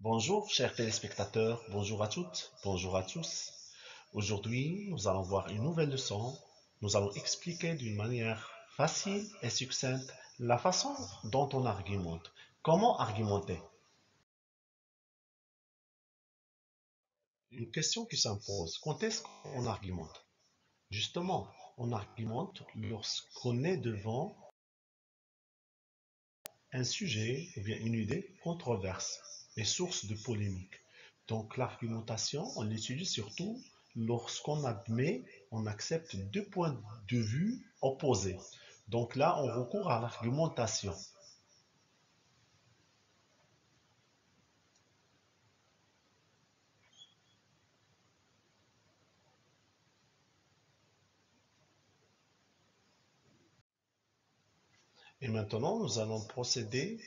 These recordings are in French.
Bonjour, chers téléspectateurs, bonjour à toutes, bonjour à tous. Aujourd'hui, nous allons voir une nouvelle leçon. Nous allons expliquer d'une manière facile et succincte la façon dont on argumente. Comment argumenter? Une question qui s'impose. Quand est-ce qu'on argumente? Justement, on argumente lorsqu'on est devant un sujet ou bien une idée controverse et source de polémique. Donc l'argumentation, on l'utilise surtout lorsqu'on admet, on accepte deux points de vue opposés. Donc là, on recourt à l'argumentation. Et maintenant, nous allons procéder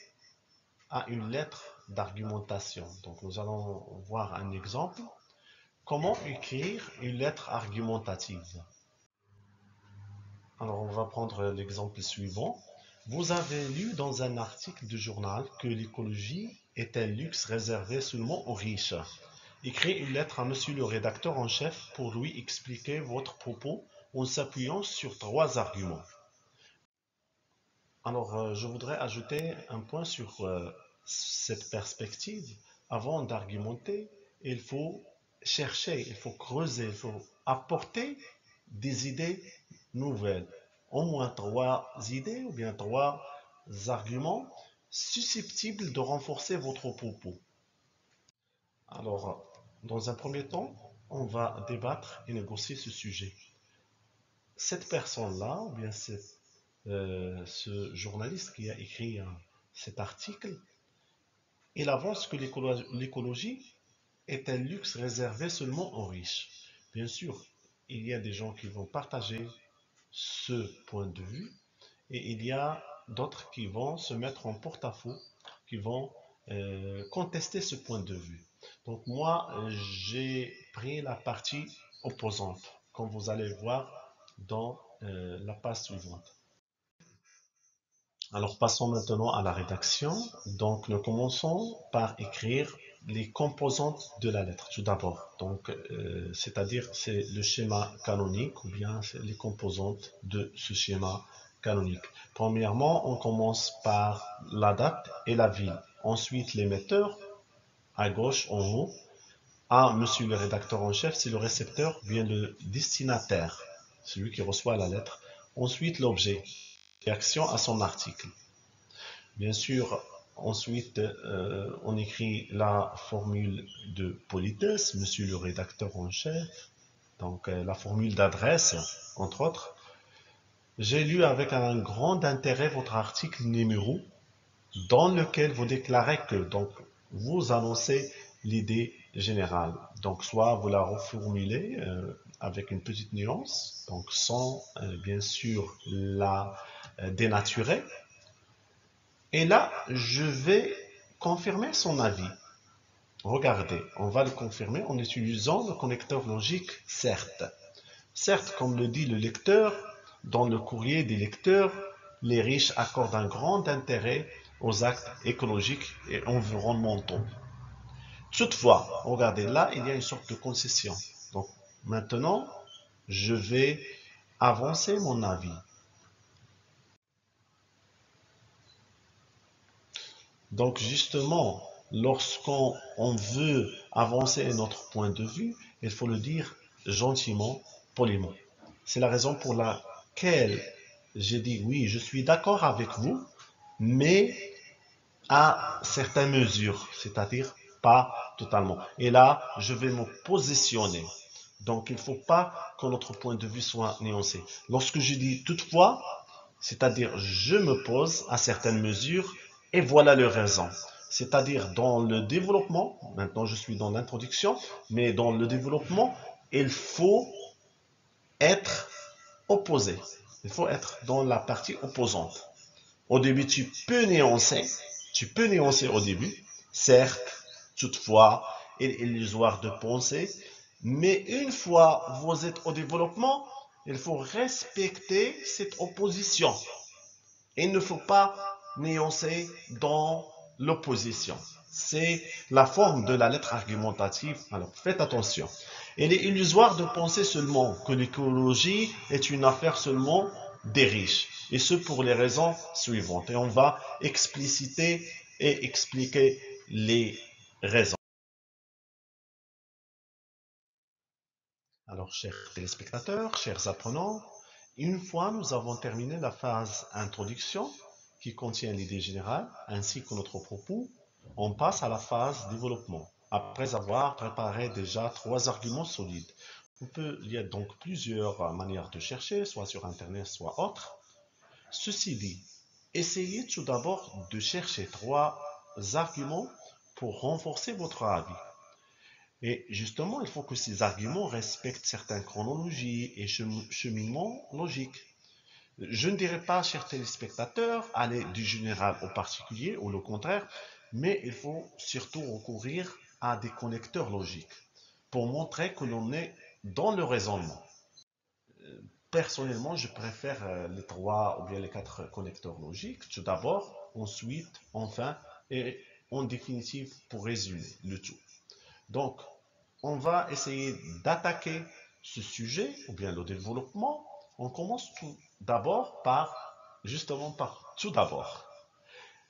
à une lettre d'argumentation. Donc nous allons voir un exemple. Comment écrire une lettre argumentative? Alors, on va prendre l'exemple suivant. Vous avez lu dans un article du journal que l'écologie est un luxe réservé seulement aux riches. Écrivez une lettre à monsieur le rédacteur en chef pour lui expliquer votre propos en s'appuyant sur trois arguments. Alors, je voudrais ajouter un point sur cette perspective. Avant d'argumenter, il faut chercher, il faut creuser, il faut apporter des idées nouvelles. Au moins trois idées ou bien trois arguments susceptibles de renforcer votre propos. Alors, dans un premier temps, on va débattre et négocier ce sujet. Cette personne-là, ou bien ce journaliste qui a écrit cet article, il avance que l'écologie est un luxe réservé seulement aux riches. Bien sûr, il y a des gens qui vont partager ce point de vue et il y a d'autres qui vont se mettre en porte-à-faux, qui vont contester ce point de vue. Donc moi, j'ai pris la partie opposante, comme vous allez voir dans la page suivante. Alors passons maintenant à la rédaction. Donc nous commençons par écrire les composantes de la lettre tout d'abord. Donc c'est-à-dire c'est le schéma canonique ou bien les composantes de ce schéma canonique. Premièrement, on commence par la date et la ville. Ensuite l'émetteur à gauche en haut. A, monsieur le rédacteur en chef, c'est le récepteur, bien le destinataire, celui qui reçoit la lettre. Ensuite l'objet, réaction à son article. Bien sûr, ensuite, on écrit la formule de politesse, monsieur le rédacteur en chef, donc la formule d'adresse, entre autres. J'ai lu avec un grand intérêt votre article numéro dans lequel vous déclarez que, donc, vous annoncez l'idée générale. Donc, soit vous la reformulez avec une petite nuance, donc sans, bien sûr, la dénaturer. Et là, je vais confirmer son avis. Regardez, on va le confirmer en utilisant le connecteur logique certes. Certes, comme le dit le lecteur, dans le courrier des lecteurs, les riches accordent un grand intérêt aux actes écologiques et environnementaux. Toutefois, regardez, là, il y a une sorte de concession. Donc, maintenant, je vais avancer mon avis. Donc justement, lorsqu'on veut avancer notre point de vue, il faut le dire gentiment, poliment. C'est la raison pour laquelle j'ai dit oui, je suis d'accord avec vous, mais à certaines mesures, c'est-à-dire pas totalement. Et là, je vais me positionner. Donc il ne faut pas que notre point de vue soit nuancé. Lorsque je dis toutefois, c'est-à-dire je me pose à certaines mesures et voilà le raison. C'est-à-dire dans le développement, maintenant je suis dans l'introduction, mais dans le développement, il faut être opposé. Il faut être dans la partie opposante. Au début, tu peux nuancer au début, certes, toutefois, il est illusoire de penser, mais une fois vous êtes au développement, il faut respecter cette opposition. Il ne faut pas nuancer dans l'opposition. C'est la forme de la lettre argumentative. Alors faites attention. Il est illusoire de penser seulement que l'écologie est une affaire seulement des riches. Et ce pour les raisons suivantes. Et on va expliciter et expliquer les raisons. Alors, chers téléspectateurs, chers apprenants, une fois nous avons terminé la phase introduction qui contient l'idée générale ainsi que notre propos, on passe à la phase développement. Après avoir préparé déjà 3 arguments solides, il y a donc plusieurs manières de chercher, soit sur Internet, soit autre. Ceci dit, essayez tout d'abord de chercher 3 arguments pour renforcer votre avis. Et justement, il faut que ces arguments respectent certaines chronologies et cheminements logiques. Je ne dirais pas, chers téléspectateurs, aller du général au particulier ou le contraire, mais il faut surtout recourir à des connecteurs logiques pour montrer que l'on est dans le raisonnement. Personnellement, je préfère les 3 ou bien les 4 connecteurs logiques, tout d'abord, ensuite, enfin, et en définitive pour résumer le tout. Donc, on va essayer d'attaquer ce sujet ou bien le développement. On commence tout d'abord tout d'abord.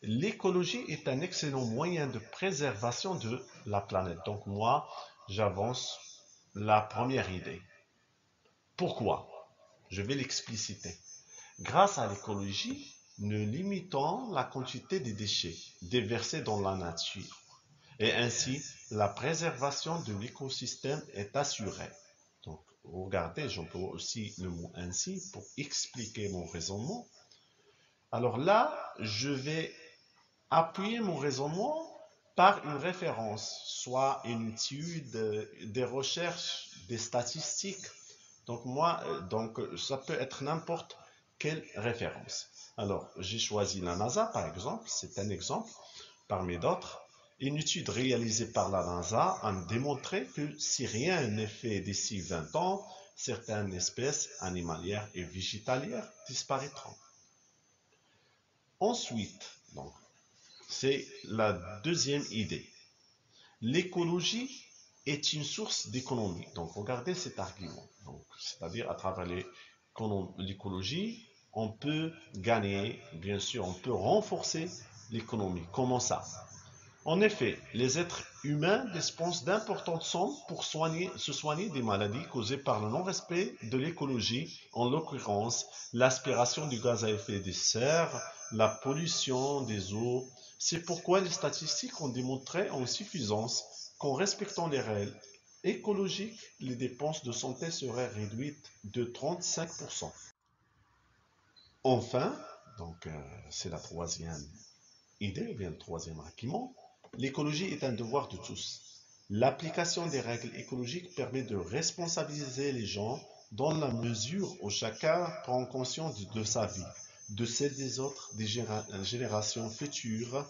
L'écologie est un excellent moyen de préservation de la planète. Donc moi, j'avance la première idée. Pourquoi? Je vais l'expliciter. Grâce à l'écologie, nous limitons la quantité des déchets déversés dans la nature. Et ainsi, la préservation de l'écosystème est assurée. Donc, regardez, j'emploie aussi le mot ainsi pour expliquer mon raisonnement. Alors là, je vais appuyer mon raisonnement par une référence, soit une étude, des recherches, des statistiques. Donc ça peut être n'importe quelle référence. Alors, j'ai choisi la NASA par exemple, c'est un exemple parmi d'autres. Une étude réalisée par la NASA a démontré que si rien n'est fait d'ici 20 ans, certaines espèces animalières et végétalières disparaîtront. Ensuite, donc, c'est la deuxième idée. L'écologie est une source d'économie. Donc, regardez cet argument. C'est-à-dire, à travers l'écologie, on peut gagner, bien sûr, on peut renforcer l'économie. Comment ça? En effet, les êtres humains dépensent d'importantes sommes pour se soigner des maladies causées par le non-respect de l'écologie, en l'occurrence l'aspiration du gaz à effet de serre, la pollution des eaux. C'est pourquoi les statistiques ont démontré en suffisance qu'en respectant les règles écologiques, les dépenses de santé seraient réduites de 35%. Enfin, c'est la troisième idée, ou bien le troisième argument, l'écologie est un devoir de tous. L'application des règles écologiques permet de responsabiliser les gens dans la mesure où chacun prend conscience de sa vie, de celle des autres, des générations futures.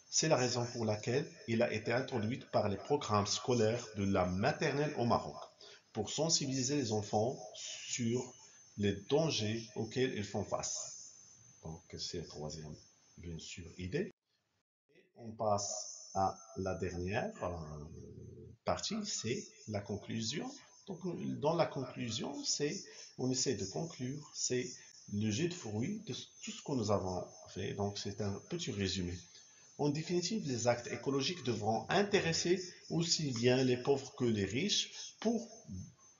C'est la raison pour laquelle il a été introduit par les programmes scolaires de la maternelle au Maroc, pour sensibiliser les enfants sur les dangers auxquels ils font face. Donc c'est la troisième, bien sûr, idée. On passe à la dernière partie, c'est la conclusion. Donc, dans la conclusion, on essaie de conclure, c'est le jet de fruits de tout ce que nous avons fait. Donc, c'est un petit résumé. En définitive, les actes écologiques devront intéresser aussi bien les pauvres que les riches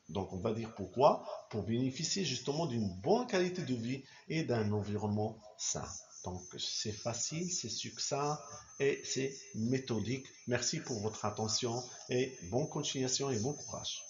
donc on va dire pourquoi, pour bénéficier justement d'une bonne qualité de vie et d'un environnement sain. Donc c'est facile, c'est succinct et c'est méthodique. Merci pour votre attention et bonne continuation et bon courage.